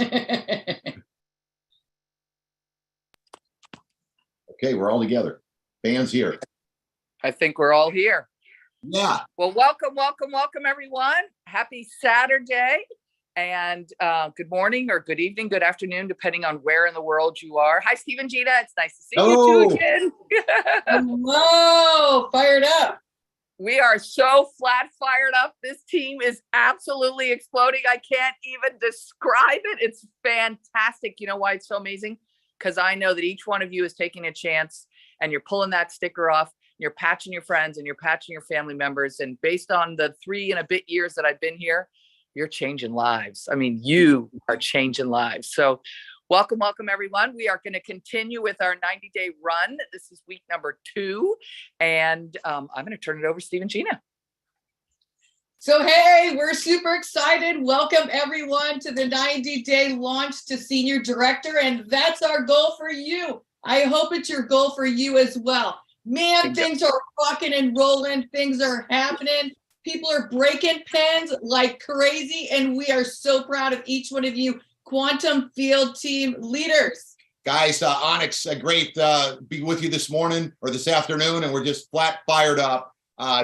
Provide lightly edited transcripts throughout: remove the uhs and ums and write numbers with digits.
Okay, we're all together. Band's here. I think we're all here. Yeah. Well, welcome, everyone. Happy Saturday. And good morning or good evening, good afternoon, depending on where in the world you are. Hi, Steve and Gina. It's nice to see you two again. Hello, fired up. We are so flat fired up. This team is absolutely exploding. I can't even describe it. It's fantastic. You know why it's so amazing? Because I know that each one of you is taking a chance and you're pulling that sticker off. You're patching your friends and you're patching your family members. And based on the 3 and a bit years that I've been here, you're changing lives. I mean, you are changing lives. So welcome, everyone. We are going to continue with our 90-day run. This is week number 2. And I'm going to turn it over to Steve and Gina. So, hey, we're super excited. Welcome everyone to the 90-day launch to senior director. And that's our goal for you. I hope it's your goal for you as well. Man, things are rocking and rolling. Things are happening. People are breaking pens like crazy. And we are so proud of each one of you Quantum Field Team leaders. Guys, Onyx, great be with you this morning or this afternoon. And we're just flat fired up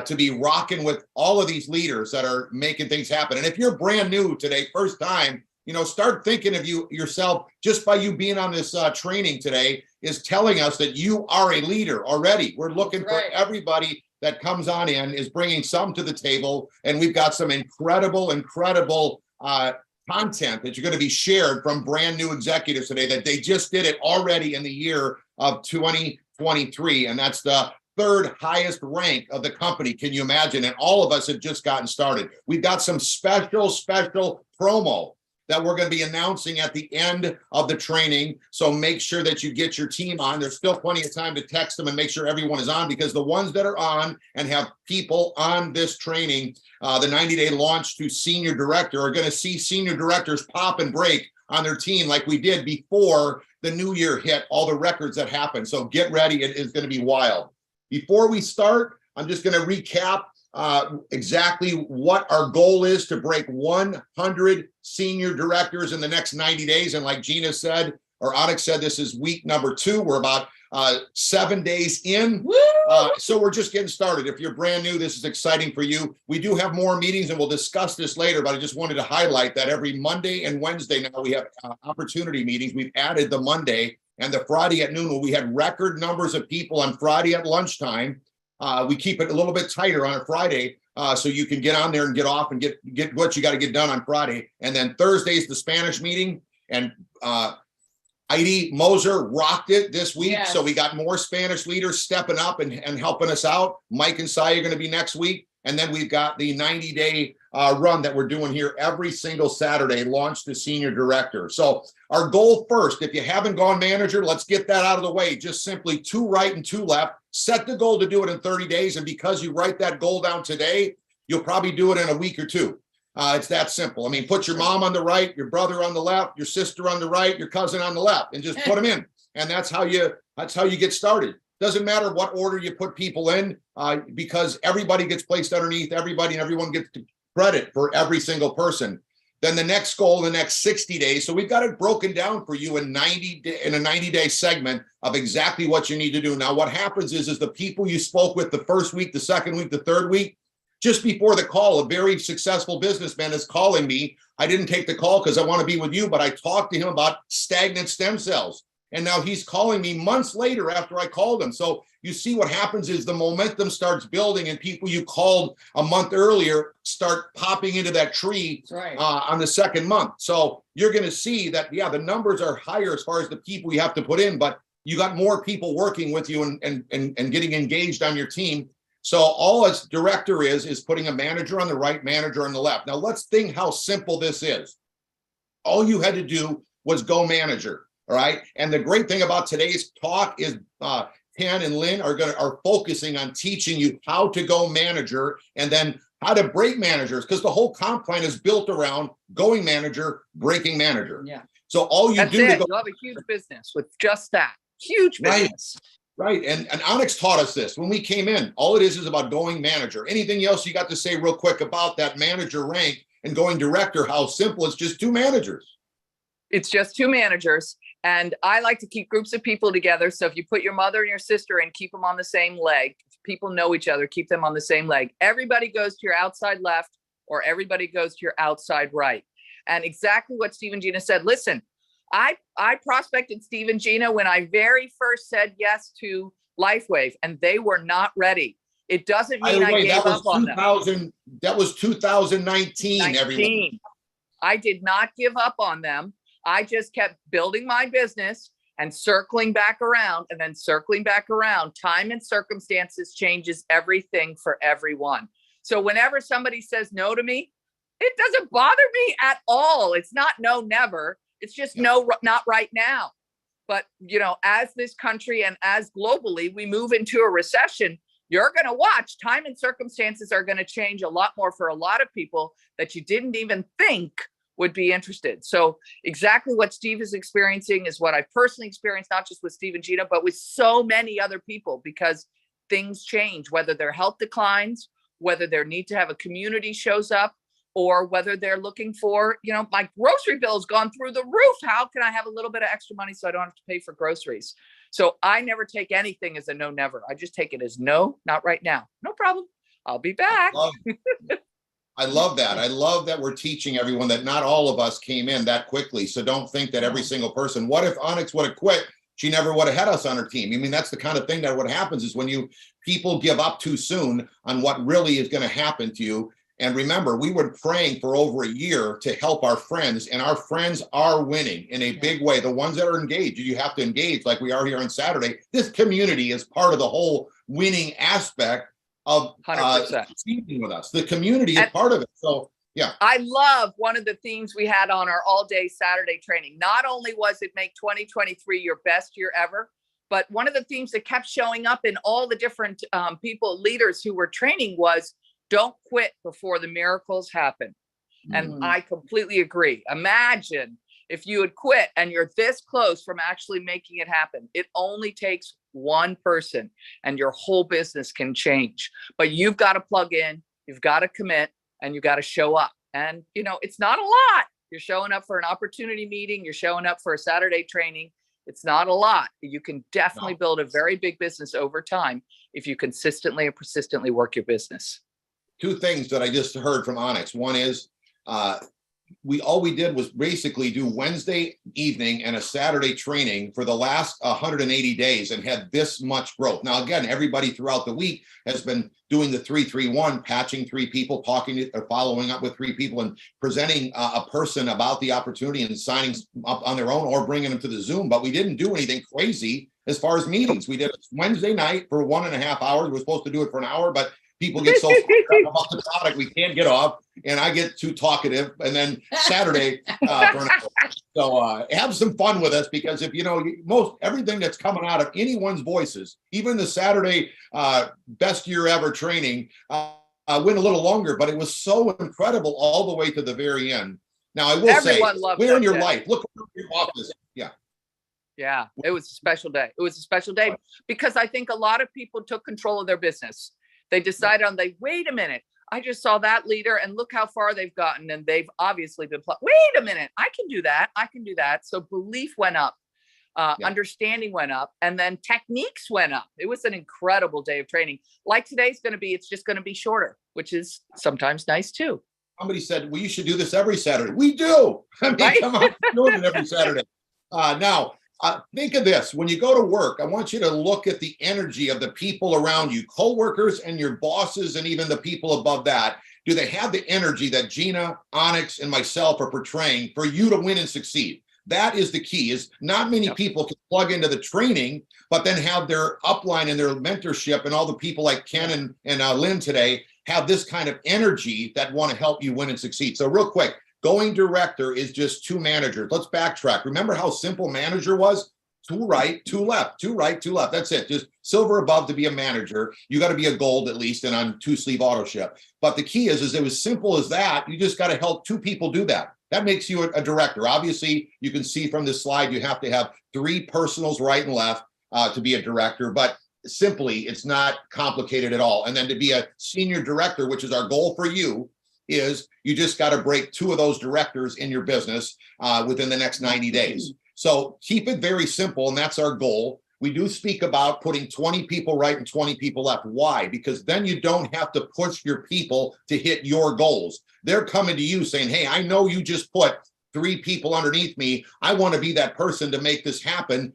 to be rocking with all of these leaders that are making things happen. And if you're brand new today, first time, start thinking of yourself just by you being on this training today is telling us that you are a leader already. We're looking for everybody that comes on in is bringing some to the table. And we've got some incredible content that you're going to be shared from brand new executives today that they just did it already in the year of 2023. And that's the 3rd highest rank of the company. Can you imagine? And all of us have just gotten started. We've got some special promo that we're going to be announcing at the end of the training. So make sure that you get your team on. There's still plenty of time to text them and make sure everyone is on, because the ones that are on and have people on this training, the 90-day launch to senior director, are going to see senior directors pop and break on their team like we did before the new year hit, all the records that happened. So get ready. It is going to be wild. Before we start, I'm just going to recap exactly what our goal is to break 100 senior directors in the next 90 days. And like Gina said, or Onyx said, this is week number 2. We're about 7 days in. So we're just getting started. If you're brand new, this is exciting for you. We do have more meetings and we'll discuss this later, but I just wanted to highlight that every Monday and Wednesday now we have opportunity meetings. We've added the Monday and the Friday at noon. We had record numbers of people on Friday at lunchtime. We keep it a little bit tighter on a Friday so you can get on there and get off and get what you got to get done on Friday. And then Thursday's the Spanish meeting. And Heidi Moser rocked it this week. Yes. So we got more Spanish leaders stepping up and helping us out. Mike and Sai are going to be next week. And then we've got the 90-day run that we're doing here every single Saturday, launch to senior director. So our goal first, if you haven't gone manager, let's get that out of the way. Just simply 2 right and 2 left. Set the goal to do it in 30 days. And because you write that goal down today, you'll probably do it in a week or 2. It's that simple. I mean, put your mom on the right, your brother on the left, your sister on the right, your cousin on the left, and just put them in. And that's how you get started. Doesn't matter what order you put people in, because everybody gets placed underneath everybody and everyone gets credit for every single person. Then the next goal, the next 60 days. So we've got it broken down for you in a 90-day segment of exactly what you need to do. Now, what happens is the people you spoke with the first week, the second week, the third week, just before the call, a very successful businessman is calling me. I didn't take the call because I want to be with you, but I talked to him about stagnant stem cells. And now he's calling me months later after I called him. So you see what happens is the momentum starts building and people you called a month earlier start popping into that tree on the second month. So you're going to see that, yeah, the numbers are higher as far as the people you have to put in, but you got more people working with you and getting engaged on your team. So all a director is putting a manager on the right, manager on the left. Now let's think how simple this is. All you had to do was go manager. All right. And the great thing about today's talk is Ken and Lynn are focusing on teaching you how to go manager and then how to break managers, because the whole comp plan is built around going manager, breaking manager. Yeah. So all you do to go, you'll have a huge business with just that. Huge business. Right. And Onyx taught us this when we came in. All it is about going manager. Anything else you got to say real quick about that manager rank and going director, how simple it's just 2 managers. It's just two managers. And I like to keep groups of people together. So if you put your mother and your sister in, keep them on the same leg. If people know each other, keep them on the same leg. Everybody goes to your outside left or everybody goes to your outside right. And exactly what Steve and Gina said. Listen, I prospected Steve and Gina when I very first said yes to LifeWave, and they were not ready. It doesn't mean I gave up on them. That was 2019, everyone. I did not give up on them. I just kept building my business and circling back around and then circling back around. Time and circumstances changes everything for everyone. So whenever somebody says no to me, it doesn't bother me at all. It's not no, never. It's just no, not right now. But, you know, as this country and as globally, we move into a recession, you're going to watch. Time and circumstances are going to change a lot more for a lot of people that you didn't even think would be interested. So exactly what Steve is experiencing is what I personally experienced, not just with Steve and Gina, but with so many other people, because things change, whether their health declines, whether their need to have a community shows up, or whether they're looking for, you know, my grocery bill has gone through the roof. How can I have a little bit of extra money so I don't have to pay for groceries? So I never take anything as a no, never. I just take it as no, not right now. No problem. I'll be back. I love that. I love that we're teaching everyone that not all of us came in that quickly. So don't think that every single person, what if Onyx would have quit? She never would have had us on her team. I mean, that's the kind of thing that what happens is when people give up too soon on what really is going to happen to you. And remember, we were praying for over a year to help our friends, and our friends are winning in a big way. The ones that are engaged, you have to engage like we are here on Saturday. This community is part of the whole winning aspect of teaming with us. The community is part of it. So yeah. I love one of the themes we had on our all-day Saturday training. Not only was it make 2023 your best year ever, but one of the themes that kept showing up in all the different leaders who were training was don't quit before the miracles happen. And I completely agree. Imagine if you had quit and you're this close from actually making it happen. It only takes one person and your whole business can change. But you've got to plug in, you've got to commit, and you got to show up. And, you know, it's not a lot. You're showing up for an opportunity meeting. You're showing up for a Saturday training. It's not a lot. You can definitely build a very big business over time if you consistently and persistently work your business. Two things that I just heard from Onyx. One is all we did was basically do Wednesday evening and a Saturday training for the last 180 days and had this much growth. Now, again, everybody throughout the week has been doing the 3-3-1, patching 3 people, following up with 3 people and presenting a person about the opportunity and signing up on their own or bringing them to the Zoom. But we didn't do anything crazy as far as meetings. We did it Wednesday night for 1.5 hours. We're supposed to do it for an hour, but people get so fired up about the product, we can't get off, and I get too talkative. And then Saturday, for an hour. So have some fun with us, because if you know everything that's coming out of anyone's voices, even the Saturday best year ever training went a little longer, but it was so incredible all the way to the very end. Now I will say, where in your life, look at your office, yeah, it was a special day. It was a special day because I think a lot of people took control of their business. They decided wait a minute, I just saw that leader and look how far they've gotten. And they've obviously been, wait a minute, I can do that. I can do that. So belief went up, understanding went up, and then techniques went up. It was an incredible day of training. Like today's going to be, it's just going to be shorter, which is sometimes nice too. Somebody said, well, you should do this every Saturday. We do. I mean, come on, we're doing it every Saturday. Now, think of this. When you go to work, I want you to look at the energy of the people around you, coworkers and your bosses, and even the people above that. Do they have the energy that Gina, Onyx, and myself are portraying for you to win and succeed? That is the key. Is not many people can plug into the training, but then have their upline and their mentorship, and all the people like Ken and Lynn today have this kind of energy that want to help you win and succeed. So real quick, going director is just 2 managers. Let's backtrack. Remember how simple manager was? 2 right, 2 left, 2 right, 2 left. That's it. Just silver above to be a manager. You got to be a gold at least, and on 2-sleeve auto ship. But the key is it was simple as that. You just got to help 2 people do that. That makes you a director. Obviously, you can see from this slide, you have to have 3 personals right and left to be a director. But simply, it's not complicated at all. And then to be a senior director, which is our goal for you, is you just got to break 2 of those directors in your business within the next 90 days. So keep it very simple, and that's our goal. We do speak about putting 20 people right and 20 people left. Why? Because then you don't have to push your people to hit your goals. They're coming to you saying, hey, I know you just put 3 people underneath me. I want to be that person to make this happen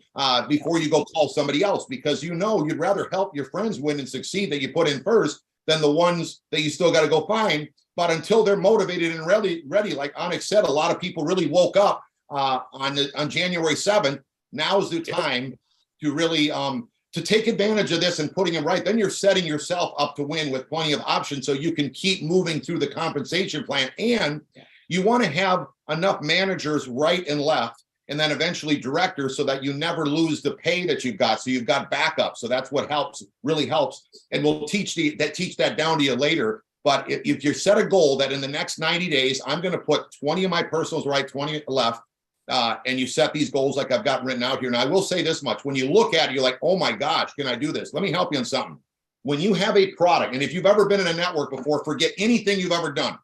before you go call somebody else, because you know you'd rather help your friends win and succeed that you put in first than the ones that you still got to go find. But until they're motivated and ready, like Onyx said, a lot of people really woke up on January 7th. Now's the time to really to take advantage of this and putting it right. Then you're setting yourself up to win with plenty of options so you can keep moving through the compensation plan. And you want to have enough managers right and left, and then eventually directors, so that you never lose the pay that you've got. So you've got backup. So that's what helps, really helps. And we'll teach that down to you later. But if you set a goal that in the next 90 days, I'm going to put 20 of my personals right, 20 left, and you set these goals like I've got written out here. And I will say this much: when you look at it, you're like, oh my gosh, can I do this? Let me help you on something. When you have a product, and if you've ever been in a network before, forget anything you've ever done.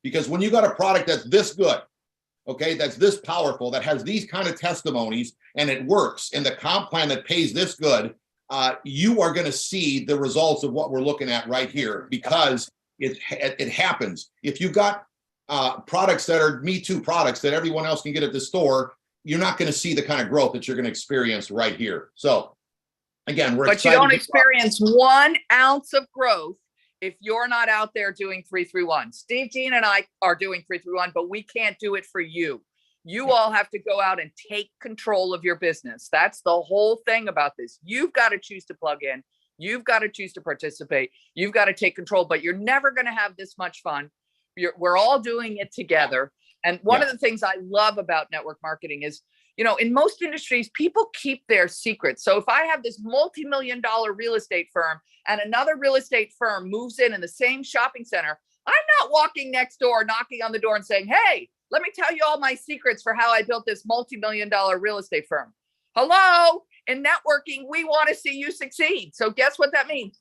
Because when you got a product that's this good, okay, that's this powerful, that has these kind of testimonies, and it works, and the comp plan that pays this good, you are going to see the results of what we're looking at right here, because it happens. If you've got products that are Me Too products that everyone else can get at the store, you're not going to see the kind of growth that you're going to experience right here. So again, we're excited. But you don't experience 1 ounce of growth if you're not out there doing 331. Steve, Gene, and I are doing 331, but we can't do it for you. You all have to go out and take control of your business. That's the whole thing about this. You've got to choose to plug in. You've got to choose to participate. You've got to take control, but you're never going to have this much fun. We're all doing it together. And one of the things I love about network marketing is, you know, in most industries, people keep their secrets. So if I have this multi-million-dollar real estate firm and another real estate firm moves in the same shopping center, I'm not walking next door, knocking on the door and saying, hey, let me tell you all my secrets for how I built this multi-million-dollar real estate firm. Hello, in networking, we want to see you succeed. So guess what that means?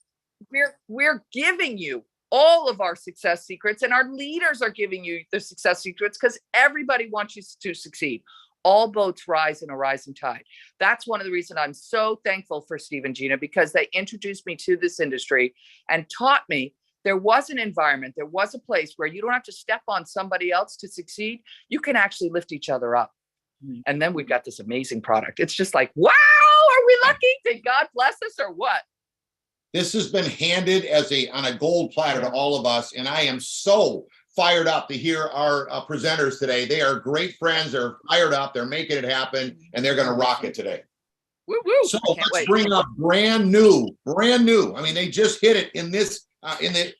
We're giving you all of our success secrets, and our leaders are giving you the success secrets because everybody wants you to succeed. All boats rise in a rising tide. That's one of the reasons I'm so thankful for Steve and Gina, because they introduced me to this industry and taught me there was an environment, there was a place where you don't have to step on somebody else to succeed. You can actually lift each other up. And then we've got this amazing product. It's just like, wow, are we lucky? Did God bless us or what? This has been handed as on a gold platter to all of us, and I am so fired up to hear our presenters today. They are great friends. They're fired up. They're making it happen, and they're going to rock it today. Woo woo! So let's bring up brand new. I mean, they just hit it in this in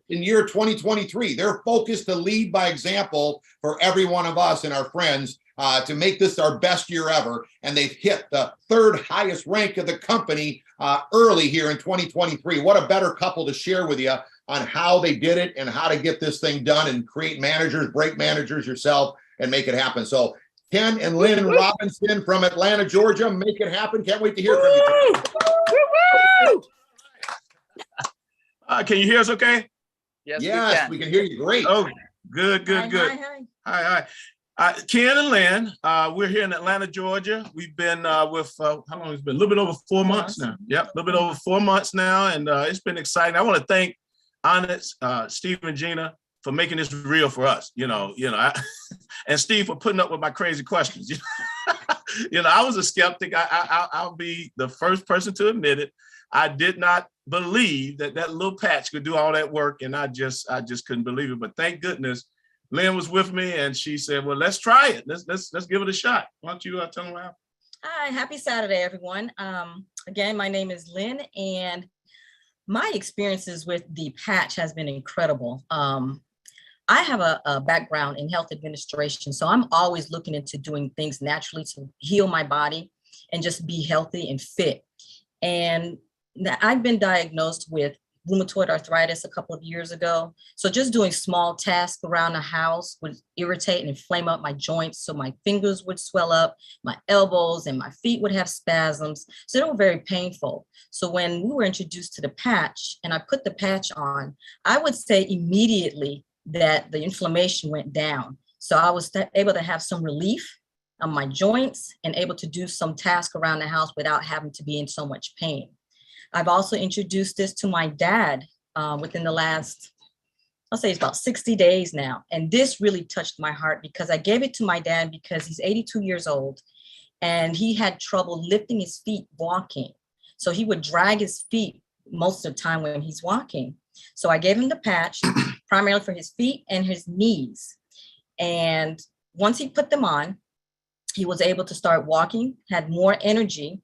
year 2023. They're focused to lead by example for every one of us and our friends to make this our best year ever. And they've hit the 3rd highest rank of the company early here in 2023. What a better couple to share with you on how they did it and how to get this thing done and create managers, break managers yourself, and make it happen. So Ken and Lynn Robinson from Atlanta, Georgia, make it happen. Can't wait to hear from you. Can you hear us okay? Yes, we can hear you great. Oh, good. Hi. Ken and Lynn, we're here in Atlanta, Georgia. We've been with, how long has it been? A little bit over 4 months now. Yep, a little bit over 4 months now. And it's been exciting. I want to thank Onyx, Steve and Gina for making this real for us, and Steve for putting up with my crazy questions. I was a skeptic. I'll be the first person to admit it. I did not believe that little patch could do all that work, and I just couldn't believe it. But thank goodness, Lynn was with me, and she said, "Well, let's try it. Let's give it a shot." Why don't you tell them what happened? Hi, happy Saturday, everyone. Again, my name is Lynn, and my experiences with the patch has been incredible. I have a background in health administration, so I'm always looking into doing things naturally to heal my body and just be healthy and fit. And I've been diagnosed with rheumatoid arthritis a couple of years ago. So just doing small tasks around the house would irritate and inflame up my joints. So my fingers would swell up, my elbows and my feet would have spasms. So they were very painful. So when we were introduced to the patch and I put the patch on, I would say immediately that the inflammation went down. So I was able to have some relief on my joints and able to do some tasks around the house without having to be in so much pain. I've also introduced this to my dad within the last, I'll say it's about 60 days now. And this really touched my heart because I gave it to my dad because he's 82 years old and he had trouble lifting his feet walking. So he would drag his feet most of the time when he's walking. So I gave him the patch primarily for his feet and his knees. And once he put them on, he was able to start walking, had more energy,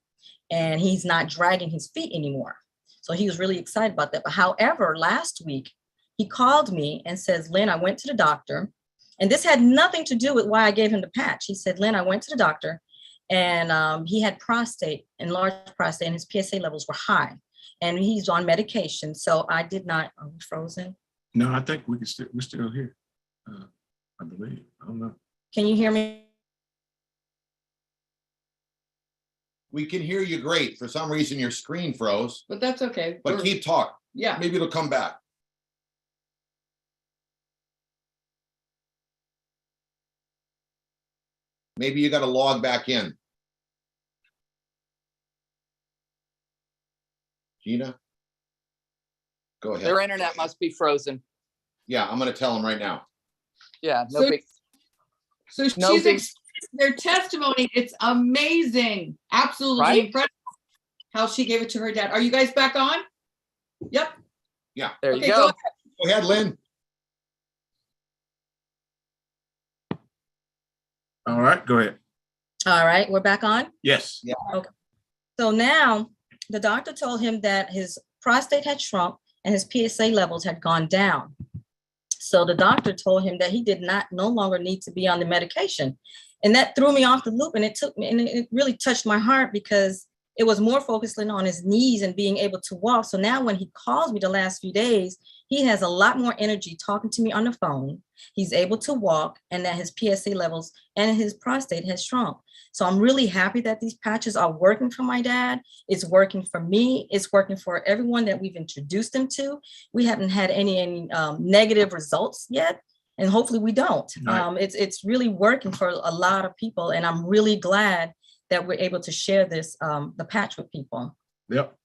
and he's not dragging his feet anymore. So he was really excited about that. But however, last week, he called me and says, Lynn, I went to the doctor. And this had nothing to do with why I gave him the patch. He said, Lynn, I went to the doctor and he had enlarged prostate, and his PSA levels were high. And he's on medication. So I did not, are we frozen? No, I think we're still here. I believe. I don't know. Can you hear me? We can hear you great. For some reason, your screen froze, But that's okay. but keep talking. Yeah. Maybe it'll come back. Maybe you got to log back in. Gina, go ahead. Their internet must be frozen. Yeah, I'm going to tell them right now. Yeah, no So- big. So No she's big- their testimony. It's amazing. Absolutely Right? incredible how she gave it to her dad. Are you guys back on? Yep. There Okay, you go go. ahead. Go ahead, Lynn. All right, go ahead. All right, we're back on. Yes. So now the doctor told him that his prostate had shrunk and his PSA levels had gone down. So the doctor told him that he did no longer need to be on the medication. And that threw me off the loop, and it really touched my heart because it was more focusing on his knees and being able to walk. So now when he calls me the last few days, he has a lot more energy talking to me on the phone. He's able to walk, and that his PSA levels and his prostate has shrunk. So I'm really happy that these patches are working for my dad. It's working for me. It's working for everyone that we've introduced him to. We haven't had any negative results yet, and hopefully we don't. Right. It's really working for a lot of people, and I'm really glad that we're able to share this, the patch with people. Yep.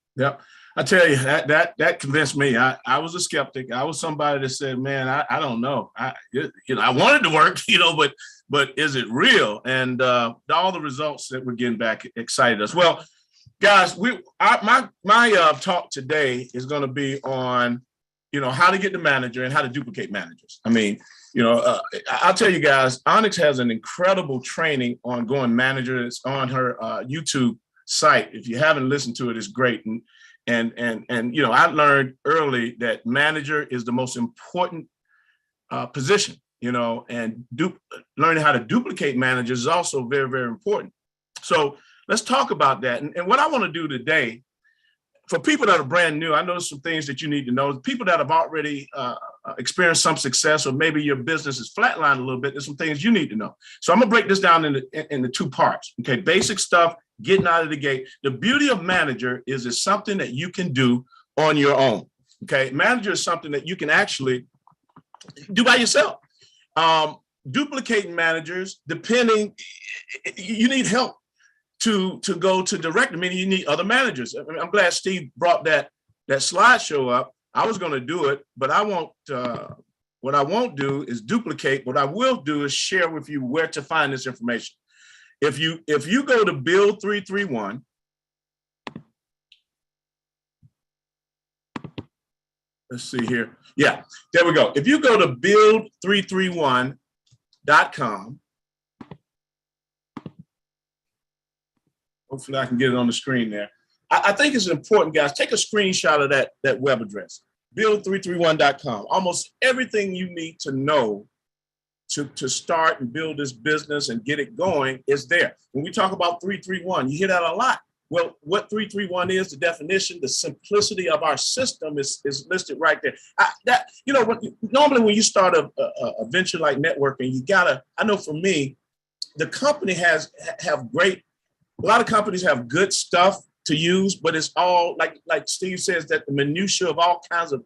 I tell you, that convinced me. I was a skeptic. I was somebody that said, man, I don't know. I wanted to work, but is it real? And all the results that we're getting back excited us. Well, guys, my talk today is going to be on, how to get the manager and how to duplicate managers. I mean, I'll tell you guys, Onyx has an incredible training on going manager. It's on her YouTube site. If you haven't listened to it, it's great. And I learned early that manager is the most important position, and learning how to duplicate managers is also very, very important. So let's talk about that. And what I want to do today, for people that are brand new, I know some things that you need to know. People that have already experienced some success, or maybe your business is flatlined a little bit, there's some things you need to know. So I'm gonna break this down into two parts. Okay, basic stuff, getting out of the gate. The beauty of manager is it's something that you can do on your own. Okay, manager is something that you can actually do by yourself. Duplicating managers, you need help to go to director, meaning you need other managers. I'm glad Steve brought that slideshow up. I was going to do it, but I won't. What I won't do is duplicate. What I will do is share with you where to find this information. If you go to Build 331, let's see here. Yeah, there we go. If you go to build331.com, hopefully I can get it on the screen there. I think it's important, guys. Take a screenshot of that web address, build331.com. Almost everything you need to know to start and build this business and get it going is there. When we talk about 331, you hear that a lot. Well, what 331 is, the definition, the simplicity of our system is listed right there. Normally when you start a venture like networking, I know for me, the company have great, a lot of companies have good stuff to use, but it's all like Steve says, that the minutia of all kinds of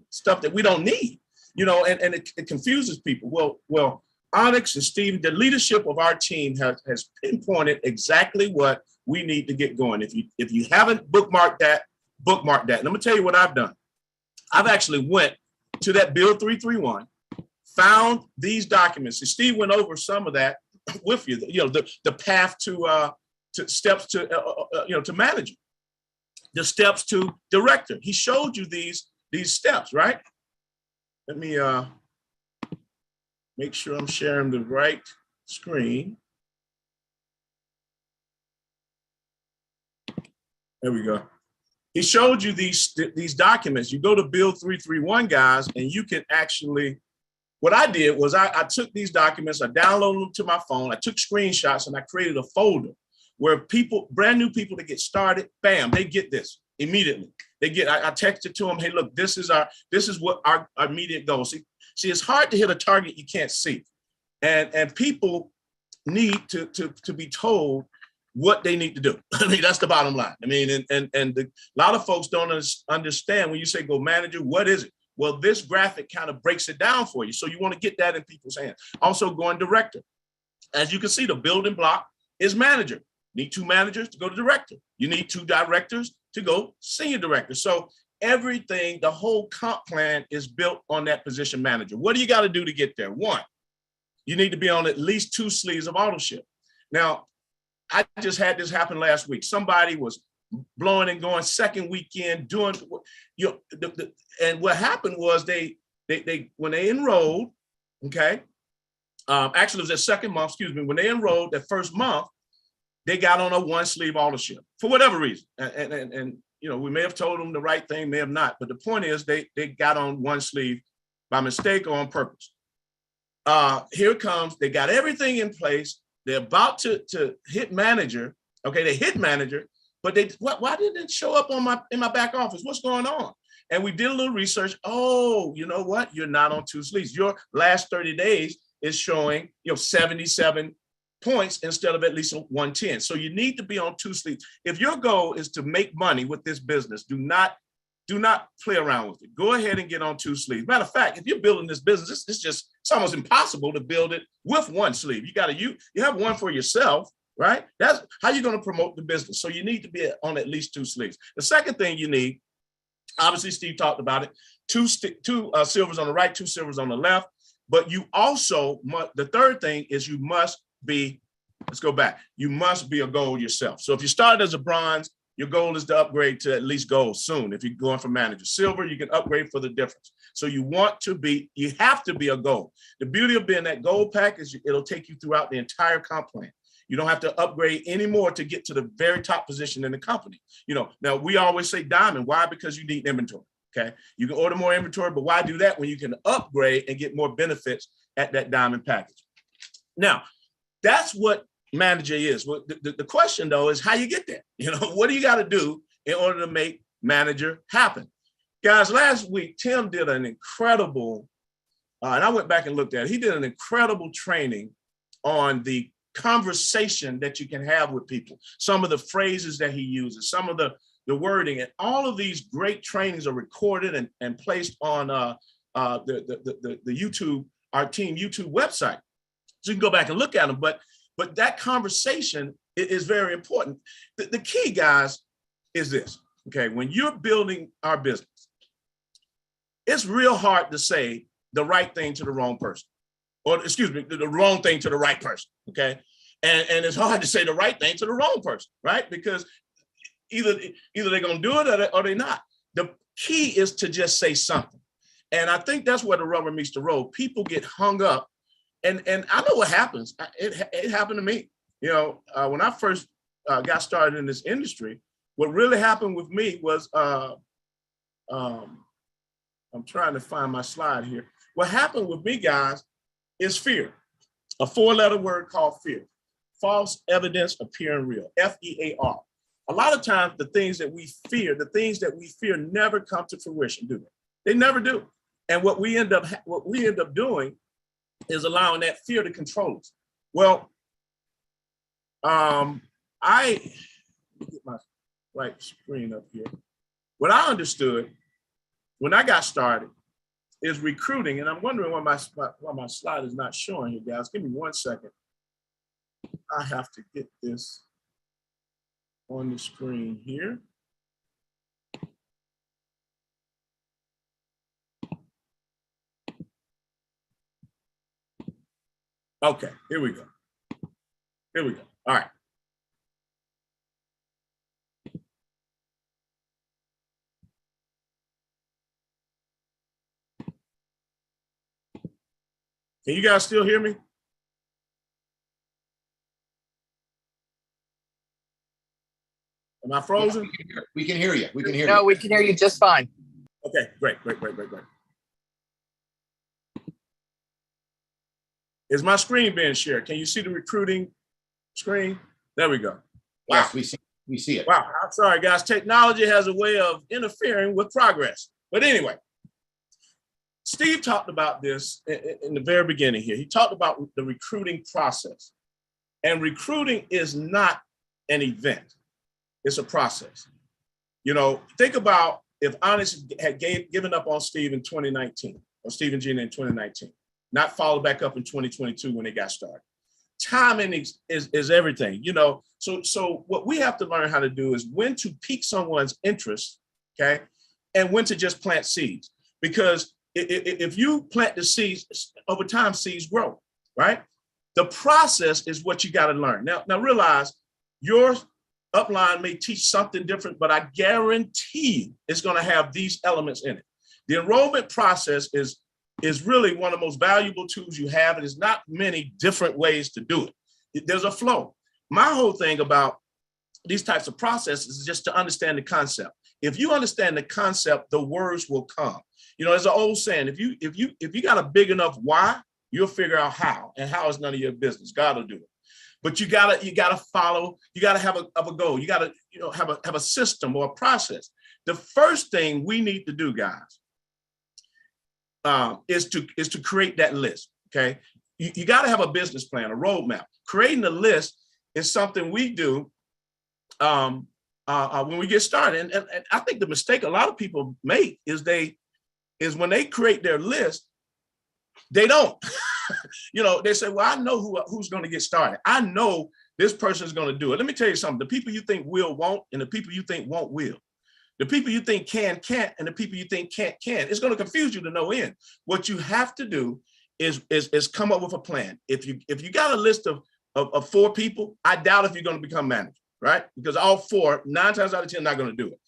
stuff that we don't need. and it confuses people. Well, Onyx and Steve, the leadership of our team has pinpointed exactly what we need to get going. If you haven't bookmarked that, bookmark that. And I'm gonna tell you what I've done. I've actually went to that Bill 331, found these documents. And Steve went over some of that with you. The path to steps to manager, the steps to director. He showed you these steps, right? Let me make sure I'm sharing the right screen. There we go. He showed you these documents. You go to Bill 331, guys, and you can actually, what I did was I took these documents, I downloaded them to my phone, I took screenshots, and I created a folder where people, brand new people that get started, bam, they get this immediately. I texted to them, hey, look, this is what our immediate goal. See, it's hard to hit a target you can't see. And people need to be told what they need to do. I mean, that's the bottom line. I mean, a lot of folks don't understand when you say go manager, what is it? Well, this graphic kind of breaks it down for you. So you want to get that in people's hands. Also going director. As you can see, the building block is manager. You need 2 managers to go to director. You need 2 directors to go senior director. So everything, the whole comp plan is built on that position manager. What do you got to do to get there? 1, you need to be on at least 2 sleeves of auto-ship. Now, I just had this happen last week. Somebody was blowing and going second weekend doing, and what happened was they when they enrolled, okay, actually it was their second month, excuse me, when they enrolled that first month, they got on a 1 sleeve auto-ship for whatever reason. And we may have told them the right thing, may have not, but the point is they got on 1 sleeve by mistake or on purpose. Here it comes, they got everything in place. They're about to hit manager. Okay, they hit manager, but why didn't it show up in my back office? What's going on? And we did a little research. Oh, you know what? You're not on 2 sleeves. Your last 30 days is showing 77 points instead of at least 110. So you need to be on 2 sleeves. If your goal is to make money with this business, do not play around with it. Go ahead and get on 2 sleeves. Matter of fact, if you're building this business, it's almost impossible to build it with 1 sleeve. You have 1 for yourself, right? That's how you're going to promote the business. So you need to be on at least 2 sleeves. The second thing you need, obviously Steve talked about it, 2 silvers on the right, 2 silvers on the left. But you also, the third thing is you must be, let's go back. You must be a gold yourself. So if you start as a bronze, your goal is to upgrade to at least gold soon. If you're going for manager, silver, you can upgrade for the difference. So you have to be a gold. The beauty of being that gold package, it'll take you throughout the entire comp plan. You don't have to upgrade anymore to get to the very top position in the company. Now we always say diamond. Why? Because you need inventory. Okay. You can order more inventory, but why do that when you can upgrade and get more benefits at that diamond package? Now, that's what manager is. Well, the question though is how you get there. What do you got to do in order to make manager happen? Guys, last week, Tim did an incredible, and I went back and looked at it. He did an incredible training on the conversation that you can have with people, some of the phrases that he uses, some of the wording, and all of these great trainings are recorded and placed on the YouTube, our team YouTube website. So you can go back and look at them, but that conversation is very important. The key, guys, is this, okay? When you're building our business, it's real hard to say the right thing to the wrong person, or excuse me, the wrong thing to the right person, okay? And it's hard to say the right thing to the wrong person, right? Because either they're gonna do it or they're not. The key is to just say something. And I think that's where the rubber meets the road. People get hung up. And I know what happens. It happened to me. When I first got started in this industry, what really happened with me was, I'm trying to find my slide here. What happened with me, guys, is fear. A 4-letter word called fear. False evidence appearing real, FEAR. A lot of times the things that we fear never come to fruition, do they? They never do. And what we end up doing is allowing that fear to control us. Well, let me get my right screen up here. What I understood when I got started is recruiting. And I'm wondering why my slide is not showing here, guys. Give me 1 second. I have to get this on the screen here. Okay, here we go. Here we go. All right. Can you guys still hear me? Am I frozen? We can hear you. We can hear No, you. we can hear you just fine. Okay, great. Is my screen being shared? Can you see the recruiting screen? There we go. Wow. Yes, we see it. Wow, I'm sorry, guys. Technology has a way of interfering with progress. But anyway, Steve talked about this in the very beginning here. He talked about the recruiting process. And recruiting is not an event. It's a process. You know, think about if Honest had given up on Steve in 2019, or Steve and Gina in 2019, not followed back up in 2022 when they got started. Timing is everything, you know. So what we have to learn how to do is when to pique someone's interest, okay, and when to just plant seeds. Because if you plant the seeds, over time seeds grow, right? The process is what you got to learn. Now realize your upline may teach something different, but I guarantee you it's going to have these elements in it. The enrollment process is really one of the most valuable tools you have, and there's not many different ways to do it. There's a flow. My whole thing about these types of processes is just to understand the concept. If you understand the concept, the words will come. You know, there's an old saying, if you got a big enough why, you'll figure out how, and how is none of your business. God will do it. But you gotta follow, you gotta have a goal, you gotta have a system or a process. The first thing we need to do, guys, is to create that list. Okay, you got to have a business plan, a roadmap. Creating a list is something we do when we get started. And I think the mistake a lot of people make is when they create their list, they don't. You know, they say, well, I know who's going to get started. I know this person is going to do it. Let me tell you something. The people you think will won't, and the people you think won't will. The people you think can can't, and the people you think can't can. It's going to confuse you to no end. What you have to do is come up with a plan. If you got a list of 4 people, I doubt if you're going to become manager, right? Because all 4, 9 times out of 10, not going to do it.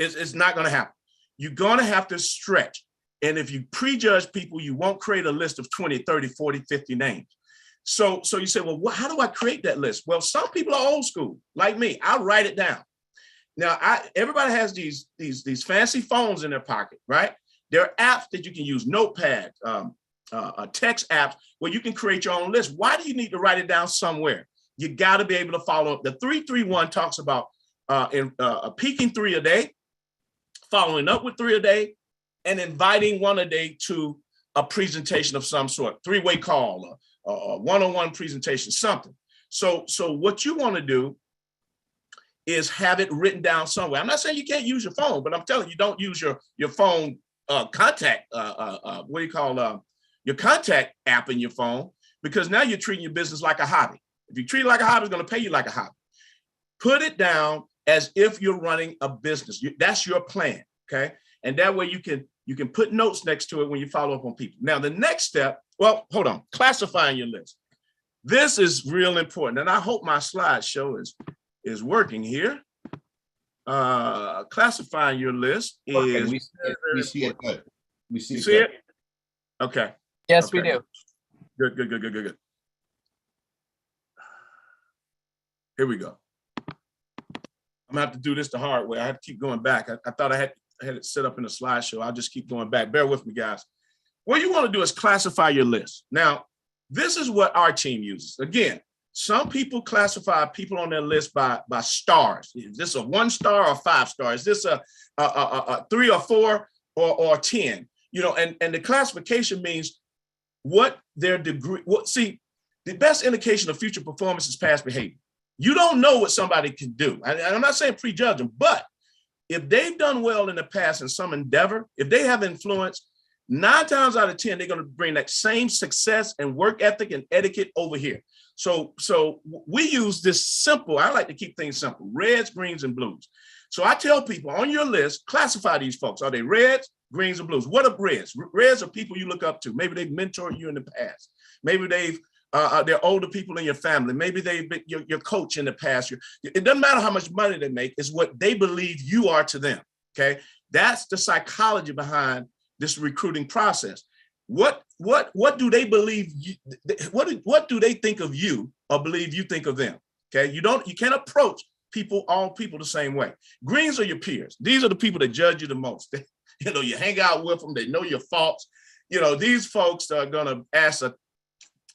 It's not going to happen. You're going to have to stretch. And if you prejudge people, you won't create a list of 20, 30, 40, 50 names. So you say, well, how do I create that list? Well, some people are old school, like me. I write it down. Now, everybody has these fancy phones in their pocket, right? There are apps that you can use, Notepad, text apps, where you can create your own list. Why do you need to write it down somewhere? You got to be able to follow up. The 3-3-1 talks about peaking 3 a day, following up with 3 a day, and inviting 1 a day to a presentation of some sort, 3-way call, or one-on-one presentation, something. So what you want to do is have it written down somewhere. I'm not saying you can't use your phone, but I'm telling you, don't use your phone contact, your contact app in your phone, because now you're treating your business like a hobby. If you treat it like a hobby, it's going to pay you like a hobby. Put it down as if you're running a business. That's your plan, okay? And that way you can put notes next to it when you follow up on people. Now, the next step, well, hold on, classifying your list. This is real important, and I hope my slideshow is working here. Classifying your list is. We see it good. We see it. Okay. Yes, okay. We do. Good. Here we go. I'm gonna have to do this the hard way. I have to keep going back. I thought I had it set up in a slideshow. I'll just keep going back. Bear with me, guys. What you want to do is classify your list. Now, this is what our team uses. Again, some people classify people on their list by stars. Is this a 1 star or 5 stars? Is this a 3 or 4 or 10? You know, and the classification means what their degree. See, the best indication of future performance is past behavior. You don't know what somebody can do. I'm not saying prejudge them, but if they've done well in the past in some endeavor, if they have influence, 9 times out of 10, they're going to bring that same success and work ethic and etiquette over here. So we use this simple, I like to keep things simple, reds, greens, and blues. So I tell people on your list, classify these folks. Are they reds, greens, and blues? What are reds? Reds are people you look up to. Maybe they've mentored you in the past. Maybe they're older people in your family. Maybe they've been your coach in the past. It doesn't matter how much money they make, it's what they believe you are to them, okay? That's the psychology behind this recruiting process. What do they believe? What do they think of you or believe you think of them? Okay, you can't approach all people the same way. Greens are your peers. These are the people that judge you the most. You hang out with them. They know your faults. These folks are gonna ask a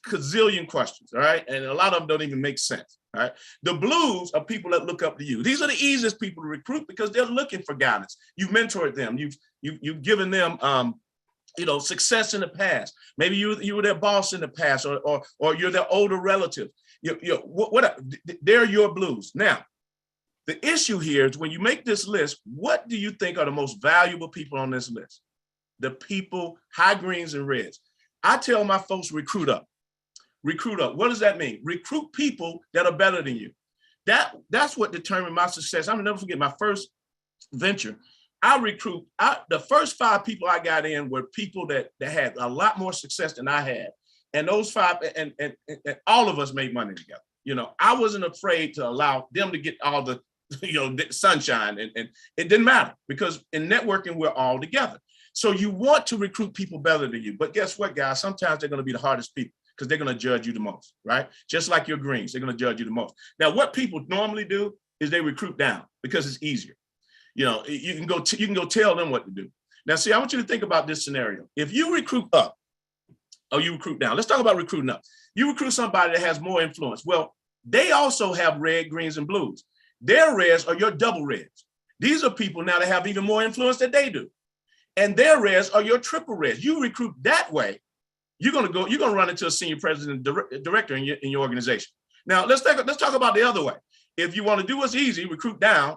gazillion questions. All right, and a lot of them don't even make sense. All right, the blues are people that look up to you. These are the easiest people to recruit because they're looking for guidance. You've mentored them. You've given them success in the past. Maybe you were their boss in the past, or you're their older relative. They're your blues. Now, the issue here is when you make this list, what do you think are the most valuable people on this list? The people, high greens and reds. I tell my folks, recruit up. Recruit up. What does that mean? Recruit people that are better than you. That's what determined my success. I'll never forget my first venture. The first 5 people I got in were people that had a lot more success than I had. And those 5, and all of us made money together. I wasn't afraid to allow them to get all the, sunshine, and it didn't matter because in networking, we're all together. So you want to recruit people better than you. But guess what, guys? Sometimes they're going to be the hardest people because they're going to judge you the most, right? Just like your greens, they're going to judge you the most. Now, what people normally do is they recruit down because it's easier. You can go tell them what to do. Now, see, I want you to think about this scenario. If you recruit up or you recruit down, let's talk about recruiting up. You recruit somebody that has more influence. Well, they also have red, greens, and blues. Their reds are your double reds. These are people now that have even more influence than they do. And their reds are your triple reds. You recruit that way, you're gonna run into a senior president director in your organization. Now, let's talk about the other way. If you want to do what's easy, recruit down.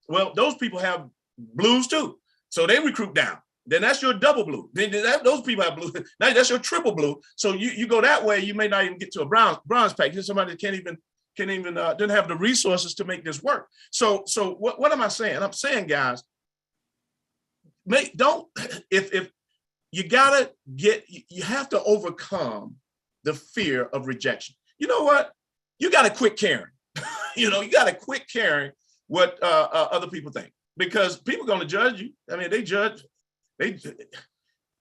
Well, those people have blues too. So they recruit down. Then that's your double blue. Then those people have blue. Now that's your triple blue. So you go that way, you may not even get to a bronze pack. There's somebody that doesn't have the resources to make this work. So what am I saying? I'm saying, guys, if you have to overcome the fear of rejection. You know what? You got to quit caring. You got to quit caring what other people think, because people are going to judge you. I mean,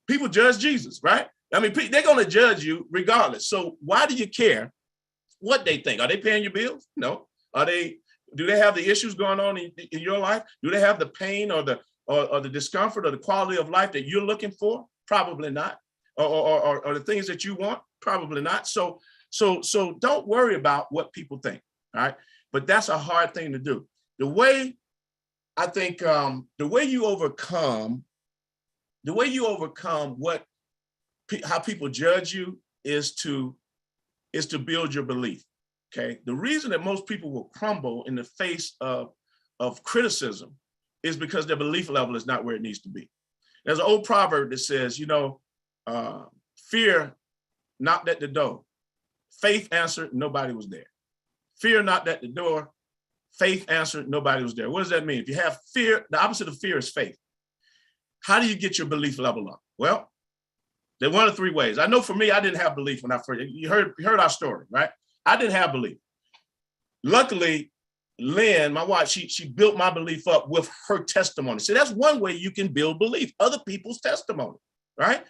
people judge Jesus, right? I mean, they're going to judge you regardless. So why do you care what they think? Are they paying your bills? No. Do they have the issues going on in your life? Do they have the pain or the discomfort or the quality of life that you're looking for? Probably not. Or the things that you want? Probably not. So don't worry about what people think. All right. But that's a hard thing to do. The way you overcome how people judge you is to build your belief. Okay. The reason that most people will crumble in the face of criticism is because their belief level is not where it needs to be. There's an old proverb that says, fear knocked at the door. Faith answered, nobody was there. Fear knocked at the door. Faith answered, nobody was there. What does that mean? If you have fear, the opposite of fear is faith. How do you get your belief level up? Well, there are one of 3 ways. I know for me, I didn't have belief when I first, you heard our story, right? I didn't have belief. Luckily, Lynn, my wife, she built my belief up with her testimony. So that's one way you can build belief, other people's testimony, right?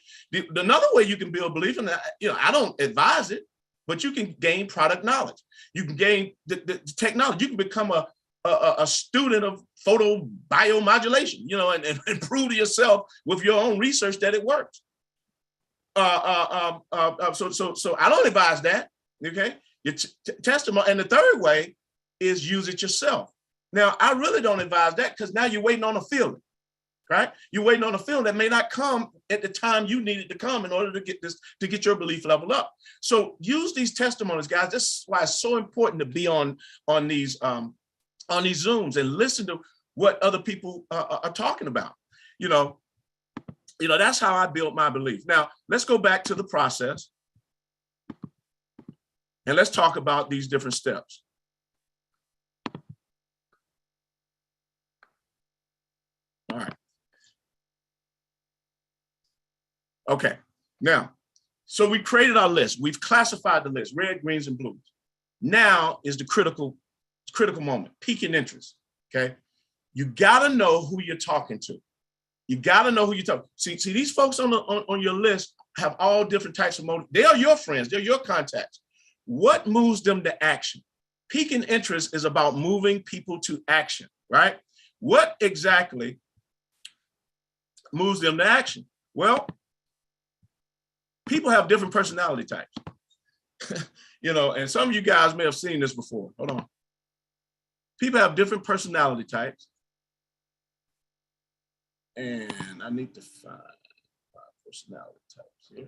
Another way you can build belief, and I don't advise it, but you can gain product knowledge. You can gain the technology. You can become a student of photo biomodulation, and prove to yourself with your own research that it works. So I don't advise that. Okay, your testimony. And the third way is use it yourself. Now, I really don't advise that because now you're waiting on a feeling, right? You're waiting on a feeling that may not come at the time you need it to come in order to get your belief level up. So use these testimonies, guys. This is why it's so important to be on these Zooms and listen to what other people are talking about. You know, that's how I built my belief. Now, let's go back to the process. And let's talk about these different steps. All right. Okay. Now, so we created our list. We've classified the list, red, greens, and blues. Now is the critical moment, peaking interest, okay? You gotta know who you're talking to. You gotta know who you're talking. See, these folks on your list have all different types of motives. They are your friends, they're your contacts. What moves them to action? Peaking interest is about moving people to action, right? What exactly moves them to action? Well, people have different personality types. You know, and some of you guys may have seen this before. Hold on. People have different personality types. And I need to find my personality types here.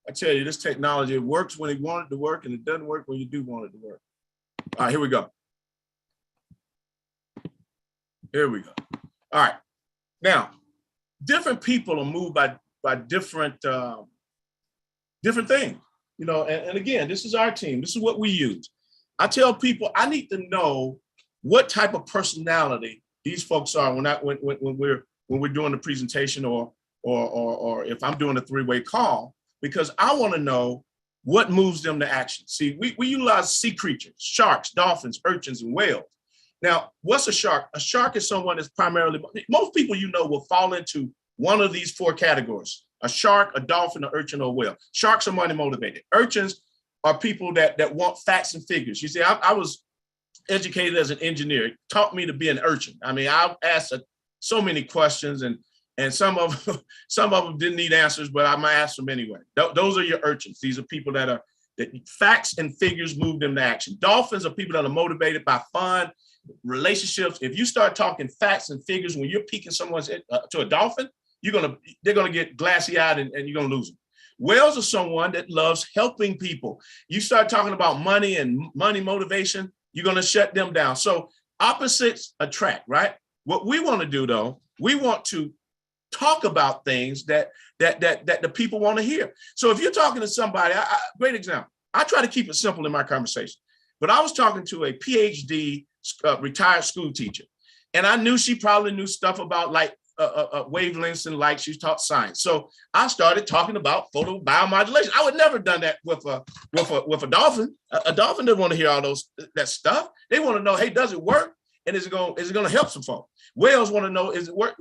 I tell you, this technology, it works when you want it to work, and it doesn't work when you do want it to work. All right, here we go. Here we go. All right. Now, different people are moved by different things, you know, and again, this is our team. This is what we use. I tell people I need to know what type of personality these folks are when we're doing the presentation or if I'm doing a three-way call, because I want to know what moves them to action. See, we utilize sea creatures, sharks, dolphins, urchins, and whales. Now, what's a shark? A shark is someone that's primarily, most people you know will fall into one of these four categories: a shark, a dolphin, an urchin, or a whale. Sharks are money motivated. Urchins are people that want facts and figures. You see, I was educated as an engineer. It taught me to be an urchin. I mean, I've asked so many questions, and some of them didn't need answers, but I'm gonna ask them anyway. Those are your urchins. These are people that facts and figures move them to action. Dolphins are people that are motivated by fun, relationships. If you start talking facts and figures when you're peaking someone's to a dolphin, they're gonna get glassy eyed and you're gonna lose them. Whales are someone that loves helping people. You start talking about money and money motivation, you're gonna shut them down. So opposites attract, right? What we want to do though, we want to talk about things that the people want to hear. So if you're talking to somebody, great example. I try to keep it simple in my conversation, but I was talking to a PhD retired school teacher, and I knew she probably knew stuff about like wavelengths and light. She taught science, so I started talking about photobiomodulation. I would never done that with a dolphin. A dolphin doesn't want to hear all that stuff. They want to know, hey, does it work? And is it going to help some folks? Whales want to know,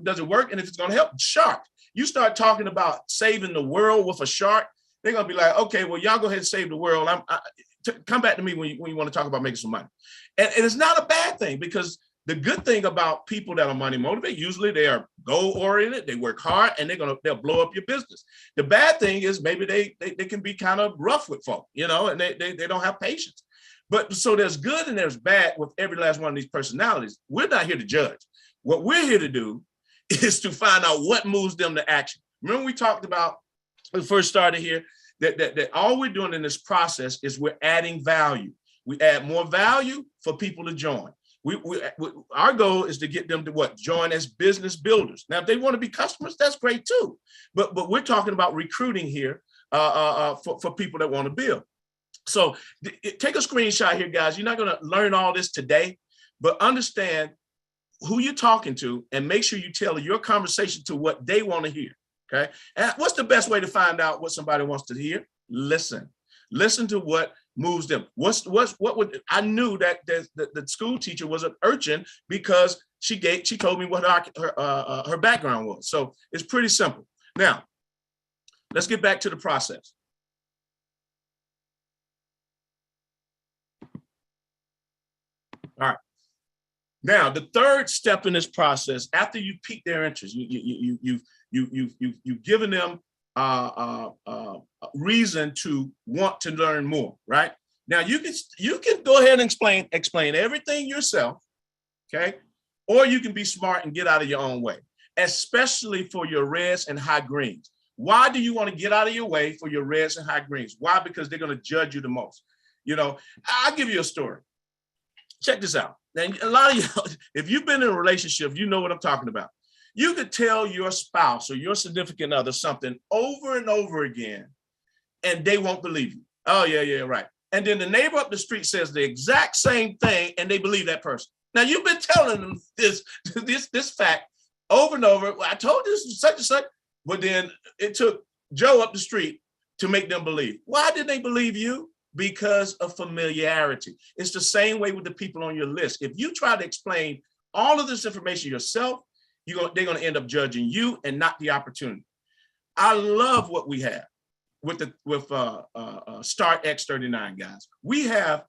does it work? And if it's going to help. Shark, you start talking about saving the world with a shark, they're going to be like, okay, well, y'all go ahead and save the world. Come back to me when you want to talk about making some money. And it's not a bad thing, because the good thing about people that are money motivated, usually they are goal oriented, they work hard, and they'll blow up your business. The bad thing is maybe they can be kind of rough with folk, you know, and they don't have patience. But so there's good and there's bad with every last one of these personalities. We're not here to judge. What we're here to do is to find out what moves them to action. Remember we talked about, when we first started here, that all we're doing in this process is we're adding value. We add more value for people to join. Our goal is to get them to what? Join as business builders. Now, if they want to be customers, that's great too. But we're talking about recruiting here for people that want to build. So take a screenshot here, guys. You're not going to learn all this today, but understand who you're talking to and make sure you tailor your conversation to what they want to hear. Okay. And what's the best way to find out what somebody wants to hear? Listen to what moves them. I knew that the school teacher was an urchin because she told me what her background was. So it's pretty simple. Now, let's get back to the process. All right. Now, the third step in this process, after you pique their interest, you've given them reason to want to learn more, right? Now, you can go ahead and explain everything yourself, okay? Or you can be smart and get out of your own way, especially for your reds and high greens. Why do you want to get out of your way for your reds and high greens? Why? Because they're going to judge you the most. You know, I'll give you a story. check this out. Now, a lot of you, if you've been in a relationship, you know what I'm talking about. You could tell your spouse or your significant other something over and over again, and they won't believe you. Oh, yeah, right. And then the neighbor up the street says the exact same thing, and they believe that person. Now, you've been telling them this fact over and over. Well, I told you this was such and such, but then it took Joe up the street to make them believe. Why did they believe you? Because of familiarity. It's the same way with the people on your list. If you try to explain all of this information yourself, they're going to end up judging you and not the opportunity. I love what we have with Start X39, guys. We have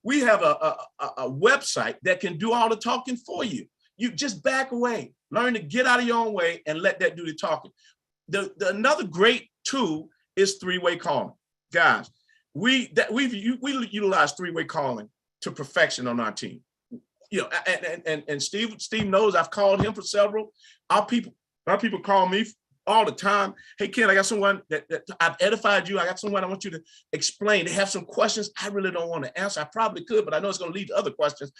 a website that can do all the talking for you. You just back away, learn to get out of your own way and let that do the talking. Another great tool is three-way calling, guys. We utilize three-way calling to perfection on our team. You know, and Steve knows I've called him for several. Our people call me all the time. Hey, Ken, I got someone that I've edified you. I got someone I want you to explain. They have some questions I really don't want to answer. I probably could, but I know it's going to lead to other questions.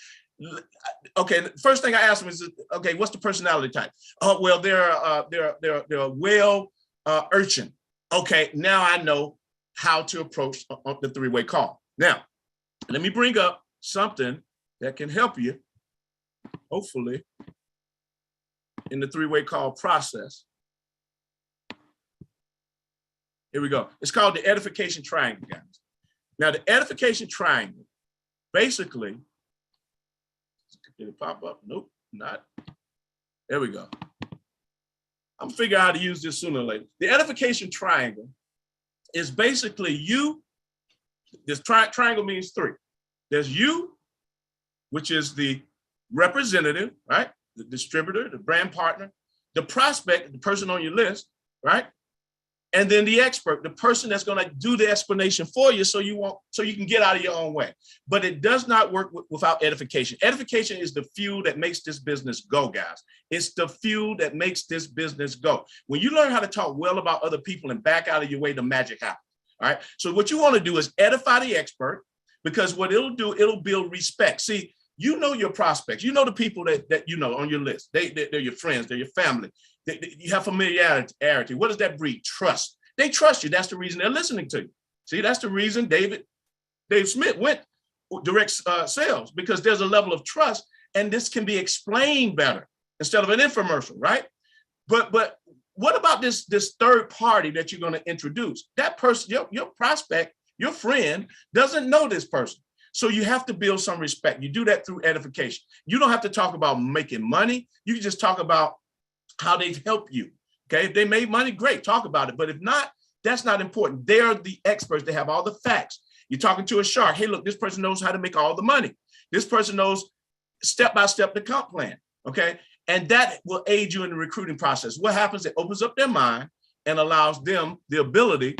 Okay, the first thing I ask them is, okay, what's the personality type? Oh, well, they're a whale urchin. Okay, now I know how to approach the three-way call. Now, let me bring up something that can help you, hopefully, in the three-way call process. Here we go. It's called the edification triangle, guys. Now, the edification triangle, basically, did it pop up? Nope, not. There we go. I'm figuring out how to use this sooner or later. The edification triangle is basically you. This triangle means three. There's you, which is the representative, right? The distributor, the brand partner, the prospect, the person on your list, right? And then the expert, the person that's going to do the explanation for you so you can get out of your own way. But it does not work without edification. Edification is the fuel that makes this business go, guys. It's the fuel that makes this business go. When you learn how to talk well about other people and back out of your way, the magic happens. All right. So what you want to do is edify the expert, because what it'll do, it'll build respect. See, you know your prospects, you know the people that you know on your list. They're your friends, they're your family. You have familiarity. What does that breed? Trust. They trust you. That's the reason they're listening to you. See, that's the reason Dave Smith went direct sales, because there's a level of trust, and this can be explained better instead of an infomercial, right? But what about this third party that you're going to introduce? That person, your prospect, your friend doesn't know this person. So you have to build some respect. You do that through edification. You don't have to talk about making money. You can just talk about how they've helped you. Okay, if they made money, great, talk about it. But if not, that's not important. They're the experts. They have all the facts. You're talking to a shark. Hey, look, this person knows how to make all the money. This person knows step-by-step the comp plan. Okay, and that will aid you in the recruiting process. What happens? It opens up their mind and allows them the ability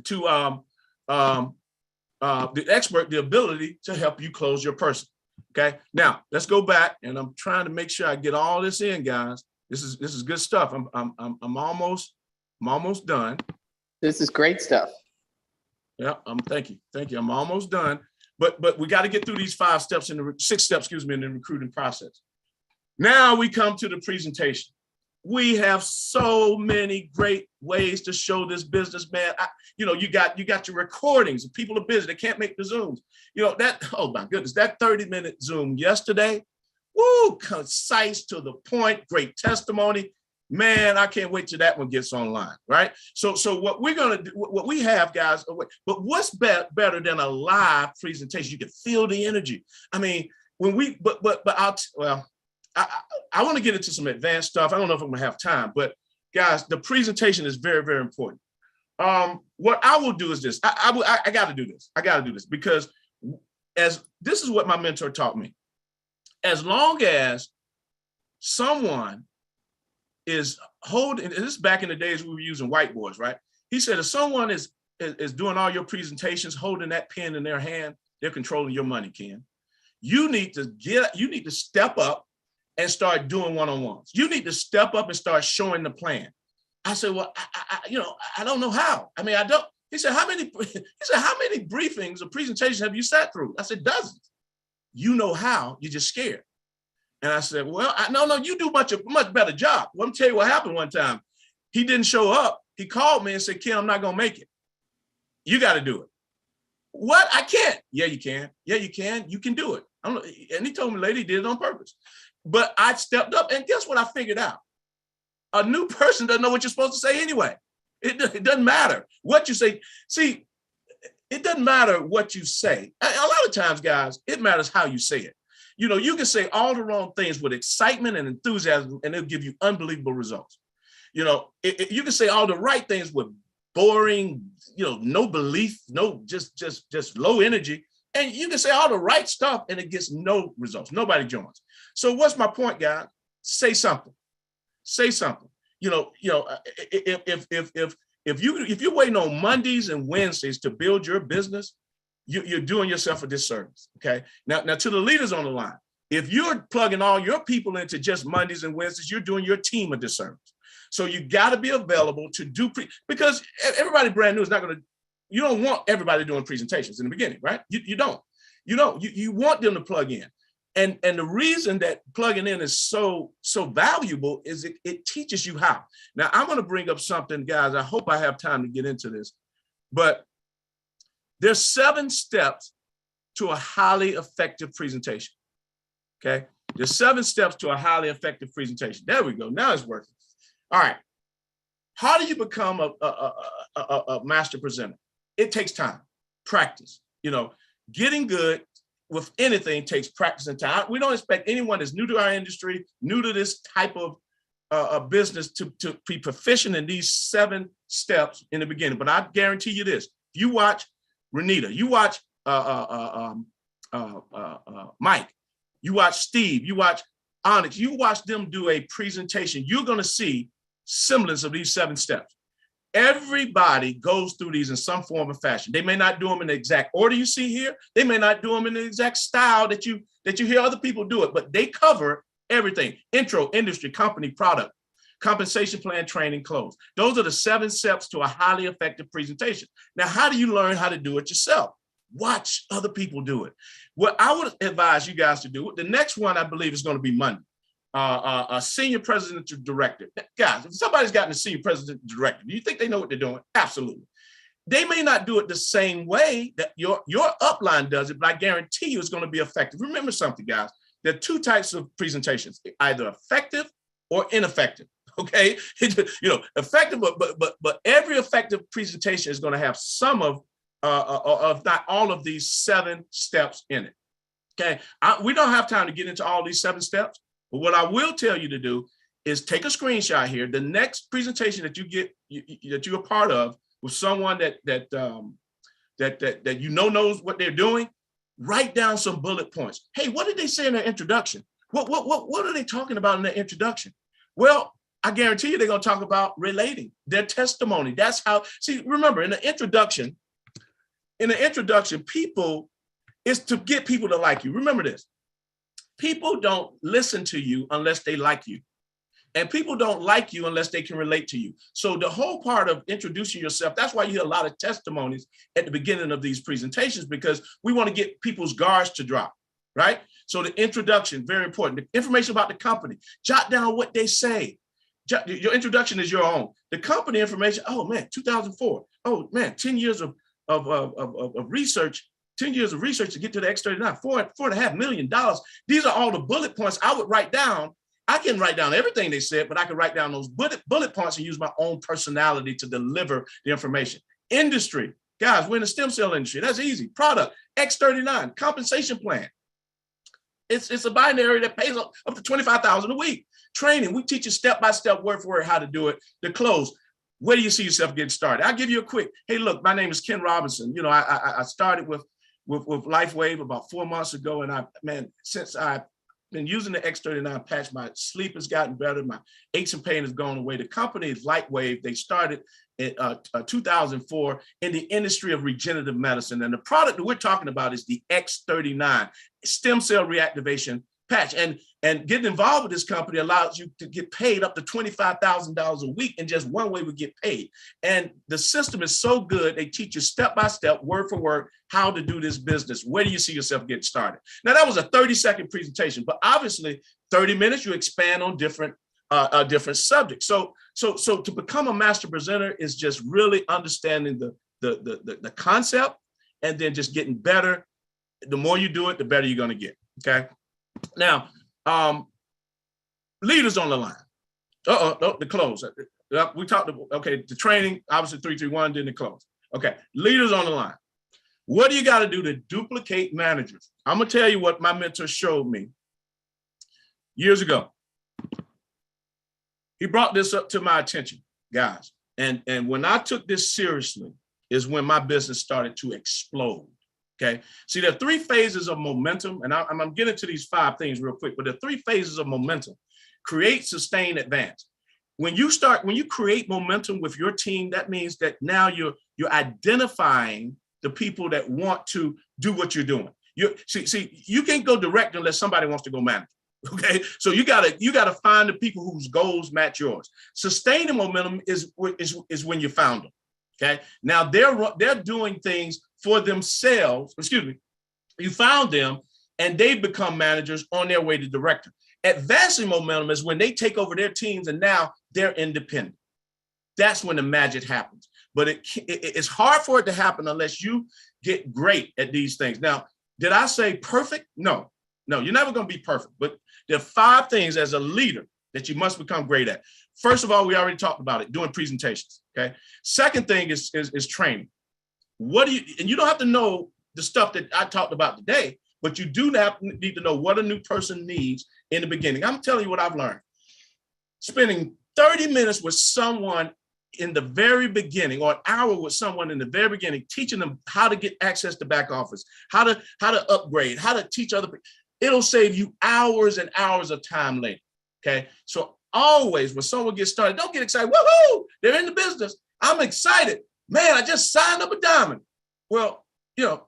to the expert, the ability to help you close your person. Okay, now let's go back, and I'm trying to make sure I get all this in, guys. This is good stuff. I'm almost done. This is great stuff. Yeah, thank you. I'm almost done. But we got to get through these 6 steps in the recruiting process. Now we come to the presentation. We have so many great ways to show this business, man. You got your recordings. People are busy. They can't make the Zooms. Oh my goodness, that 30-minute Zoom yesterday, woo, concise, to the point, great testimony. Man, I can't wait till that one gets online, right? So what we're going to do, what we have, guys, but what's better than a live presentation? You can feel the energy. I mean, when we, I want to get into some advanced stuff. I don't know if I'm gonna have time, but guys, the presentation is very, very important. What I will do is this. I got to do this. I got to do this because this is what my mentor taught me. As long as someone is holding, and this is back in the days we were using whiteboards, right? He said, if someone is doing all your presentations, holding that pen in their hand, they're controlling your money, Ken. You need to step up and start doing one-on-ones. You need to step up and start showing the plan. I said, well, I don't know how. I mean, I don't. He said, how many briefings or presentations have you sat through? I said, dozens. You know how, you're just scared. And I said, well, no, you do much better job. Let me tell you what happened one time. He didn't show up. He called me and said, Ken, I'm not going to make it. You got to do it. What? I can't. Yeah, you can. Yeah, you can. You can do it. And he told me later he did it on purpose. But I stepped up, and guess what I figured out? A new person doesn't know what you're supposed to say anyway. It doesn't matter what you say. See, it doesn't matter what you say. A lot of times, guys, it matters how you say it. You know, you can say all the wrong things with excitement and enthusiasm, and it'll give you unbelievable results. You know, you can say all the right things with boring, you know, no belief, no, just low energy. And you can say all the right stuff and it gets no results. Nobody joins. So what's my point, guys? Say something. Say something. If you're waiting on Mondays and Wednesdays to build your business, you're doing yourself a disservice. Okay. Now to the leaders on the line, if you're plugging all your people into just Mondays and Wednesdays, you're doing your team a disservice. So you got to be available to do because everybody brand new is not going to. You don't want everybody doing presentations in the beginning, right? You don't. You want them to plug in. And the reason that plugging in is so valuable is it teaches you how. Now, I'm going to bring up something, guys. I hope I have time to get into this. But there's 7 steps to a highly effective presentation. Okay? There's 7 steps to a highly effective presentation. There we go. Now it's working. All right. How do you become a master presenter? It takes time, practice. You know, getting good with anything takes practice and time. We don't expect anyone that's new to our industry, new to this type of business to be proficient in these 7 steps in the beginning. But I guarantee you this: if you watch Renita, you watch Mike, you watch Steve, you watch Onyx, you watch them do a presentation, you're going to see semblance of these 7 steps. Everybody goes through these in some form or fashion. They may not do them in the exact order you see here. They may not do them in the exact style that you hear other people do it, but they cover everything: intro, industry, company, product, compensation plan, training, close. Those are the 7 steps to a highly effective presentation. Now, how do you learn how to do it yourself? Watch other people do it. What I would advise you guys to do, the next one I believe is going to be Monday. A senior president or director. Guys, if somebody's gotten a senior president or director, do you think they know what they're doing? Absolutely. They may not do it the same way that your upline does it, but I guarantee you it's going to be effective. Remember something, guys. There are 2 types of presentations, either effective or ineffective. Okay, effective, but every effective presentation is going to have some of not all of these 7 steps in it. Okay, we don't have time to get into all these 7 steps. But what I will tell you to do is take a screenshot here. The next presentation that you get that you're a part of with someone that knows what they're doing, write down some bullet points. Hey, what did they say in their introduction? What are they talking about in their introduction? Well, I guarantee you they're going to talk about relating their testimony. That's how. See, remember in the introduction, people is to get people to like you. Remember this. People don't listen to you unless they like you. And people don't like you unless they can relate to you. So the whole part of introducing yourself, that's why you hear a lot of testimonies at the beginning of these presentations, because we want to get people's guards to drop, right? So the introduction, very important. The information about the company, jot down what they say. Your introduction is your own. The company information, oh man, 2004. Oh man, 10 years of research. 10 years of research to get to the X39, $4.5 million. These are all the bullet points I would write down. I can write down everything they said, but I can write down those bullet points and use my own personality to deliver the information. Industry, guys, we're in the stem cell industry. That's easy. Product, X39, compensation plan. It's a binary that pays up to $25,000 a week. Training, we teach you step-by-step, word for word, how to do it. The close, where do you see yourself getting started? I'll give you a quick, hey, look, my name is Ken Robinson. You know, I started with LifeWave about 4 months ago. And since I've been using the X39 patch, my sleep has gotten better. My aches and pain has gone away. The company is LifeWave. They started in 2004 in the industry of regenerative medicine. And the product that we're talking about is the X39 stem cell reactivation patch. And getting involved with this company allows you to get paid up to $25,000 a week in just one way we get paid. And the system is so good, they teach you step by step, word for word, how to do this business. Where do you see yourself getting started? Now, that was a 30-second presentation, but obviously 30 minutes, you expand on different subjects. So to become a master presenter is just really understanding the concept and then just getting better. The more you do it, the better you're going to get. Okay. Now, leaders on the line. No, the close. We talked about, okay, the training, obviously 331, then the close. Okay, leaders on the line. What do you got to do to duplicate managers? I'm going to tell you what my mentor showed me years ago. He brought this up to my attention, guys. And when I took this seriously is when my business started to explode. Okay. See, there are 3 phases of momentum, and I'm getting to these 5 things real quick, but there are 3 phases of momentum: create, sustain, advance. When you create momentum with your team, that means that now you're identifying the people that want to do what you're doing. You can't go direct unless somebody wants to go manage. Okay, so you gotta find the people whose goals match yours. Sustaining momentum is when you found them. Okay, now they're doing things for themselves. Excuse me, you found them and they become managers on their way to director. Advancing momentum is when they take over their teams and now they're independent. That's when the magic happens. But it's hard for it to happen unless you get great at these things. Now, did I say perfect? No, you're never going to be perfect. But there are 5 things as a leader that you must become great at. First of all, we already talked about it, doing presentations. Okay. Second thing is training. And you don't have to know the stuff that I talked about today, but you do need to know what a new person needs in the beginning. I'm telling you what I've learned. Spending 30 minutes with someone in the very beginning, or an hour with someone in the very beginning, teaching them how to get access to back office, how to upgrade, how to teach other people. It'll save you hours and hours of time later. Okay. So always when someone gets started, don't get excited. Woohoo! They're in the business. I'm excited. Man, I just signed up a diamond. Well,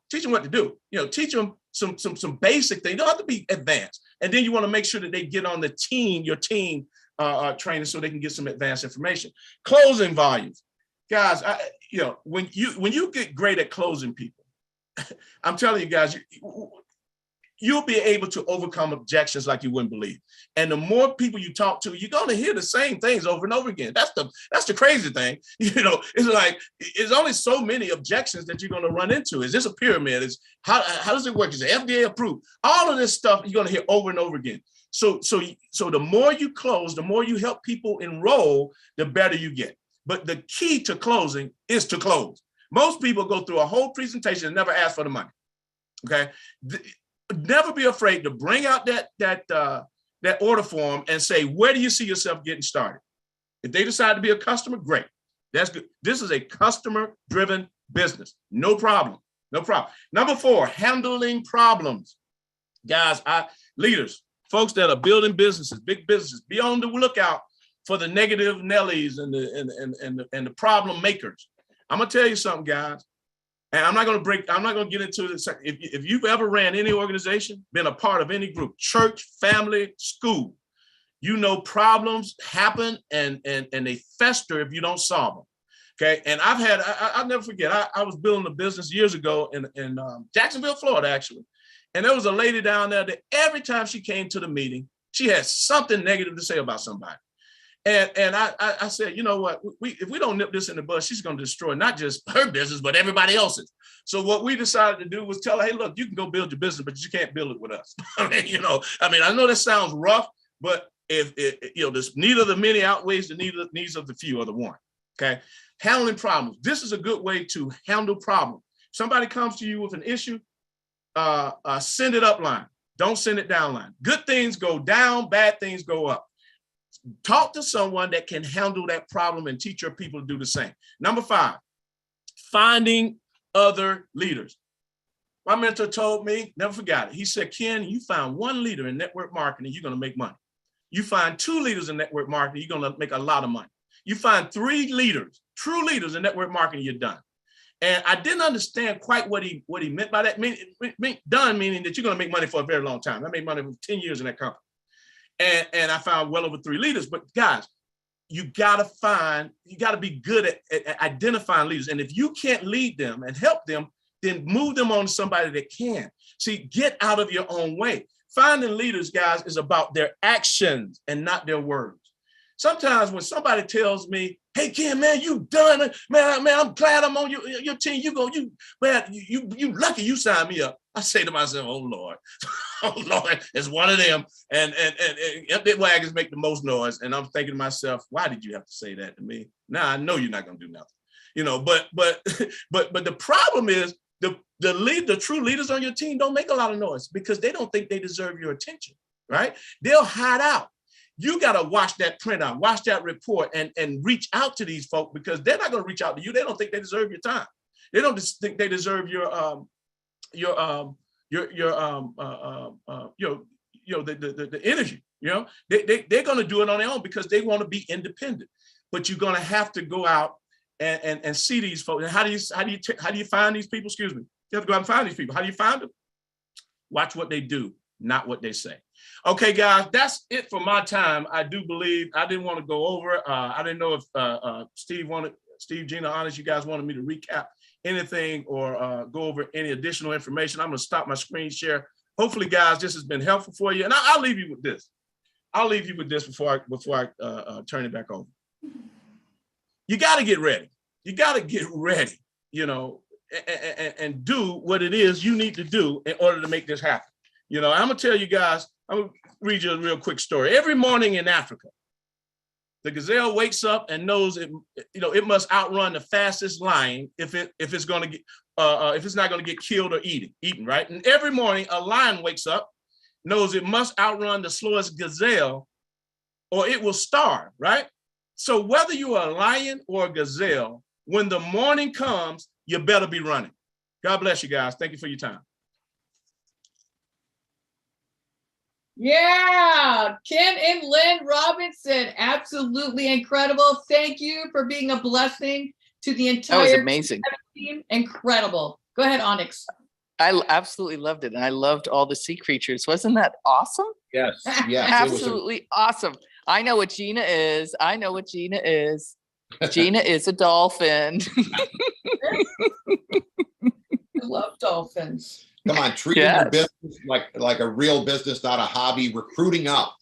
teach them what to do. Teach them some basic things. You don't have to be advanced. And then you want to make sure that they get on the team, your team training, so they can get some advanced information. Closing volumes. Guys, when you get great at closing people, I'm telling you guys, you'll be able to overcome objections like you wouldn't believe. And the more people you talk to, you're going to hear the same things over and over again. That's the crazy thing. It's like, it's only so many objections that you're going to run into. Is this a pyramid? How does it work? Is it FDA approved? All of this stuff you're going to hear over and over again. So the more you close, the more you help people enroll, the better you get. But the key to closing is to close. Most people go through a whole presentation and never ask for the money. Okay. Never be afraid to bring out that order form and say, where do you see yourself getting started? If they decide to be a customer, great. That's good. This is a customer-driven business. No problem. Number 4, handling problems. Guys, leaders, folks that are building businesses, big businesses, be on the lookout for the negative Nellies and the problem makers. I'm gonna tell you something, guys. And I'm not going to get into this. If you've ever ran any organization, been a part of any group, church, family, school, problems happen and they fester if you don't solve them. Okay. And I'll never forget, I was building a business years ago in Jacksonville, Florida, actually. And there was a lady down there that every time she came to the meeting, she had something negative to say about somebody. And I said, you know what, if we don't nip this in the bud, she's going to destroy not just her business, but everybody else's. So what we decided to do was tell her, hey, look, you can go build your business, but you can't build it with us. I know that sounds rough, but if this need of the many outweighs the needs of the few or the one. Okay. Handling problems. This is a good way to handle problems. Somebody comes to you with an issue, send it up line. Don't send it down line. Good things go down, bad things go up. Talk to someone that can handle that problem and teach your people to do the same. Number 5, finding other leaders. My mentor told me, never forgot it. He said, Ken, you find 1 leader in network marketing, you're going to make money. You find 2 leaders in network marketing, you're going to make a lot of money. You find 3 leaders, true leaders in network marketing, you're done. And I didn't understand quite what he meant by that. Meaning that you're going to make money for a very long time. I made money for 10 years in that company. And I found well over 3 leaders. But guys, you got to be good at identifying leaders. And if you can't lead them and help them, then move them on to somebody that can. See, get out of your own way. Finding leaders, guys, is about their actions and not their words. Sometimes when somebody tells me, "Hey, Ken, man, you done it, man, I'm glad I'm on your team. You lucky you signed me up." I say to myself, "Oh Lord, oh Lord, it's one of them." And empty wagons make the most noise. And I'm thinking to myself, why did you have to say that to me? Now I know you're not gonna do nothing, But the problem is the true leaders on your team don't make a lot of noise because they don't think they deserve your attention, right? They'll hide out. You got to watch that printout, watch that report, and reach out to these folks because they're not going to reach out to you. They don't think they deserve your time. They don't think they deserve the energy. They're going to do it on their own because they want to be independent. But you're going to have to go out and see these folks. And how do you find these people? Excuse me. You have to go out and find these people. How do you find them? Watch what they do, not what they say. Okay, guys, that's it for my time. I do believe I didn't want to go over. I didn't know if Steve, Gina, Honest, you guys wanted me to recap anything or go over any additional information. I'm going to stop my screen share. Hopefully, guys, this has been helpful for you. And I'll leave you with this. Before I turn it back over. You got to get ready. You got to get ready, and do what it is you need to do in order to make this happen. I'm going to tell you guys, I'm going to read you a real quick story. Every morning in Africa, the gazelle wakes up and knows it must outrun the fastest lion if it's going to get if it's not going to get killed or eaten, right? And every morning a lion wakes up, knows it must outrun the slowest gazelle or it will starve, right? So whether you're a lion or a gazelle, when the morning comes, you better be running. God bless you guys. Thank you for your time. Yeah, Ken and Lynn Robinson, absolutely incredible. Thank you for being a blessing to the entire That was amazing. team. Incredible. Go ahead, Onyx. I absolutely loved it. And I loved all the sea creatures. Wasn't that awesome? Yes. Absolutely awesome. I know what Gina is. Gina is a dolphin. I love dolphins. Come on, treating your business like a real business, not a hobby. Recruiting up.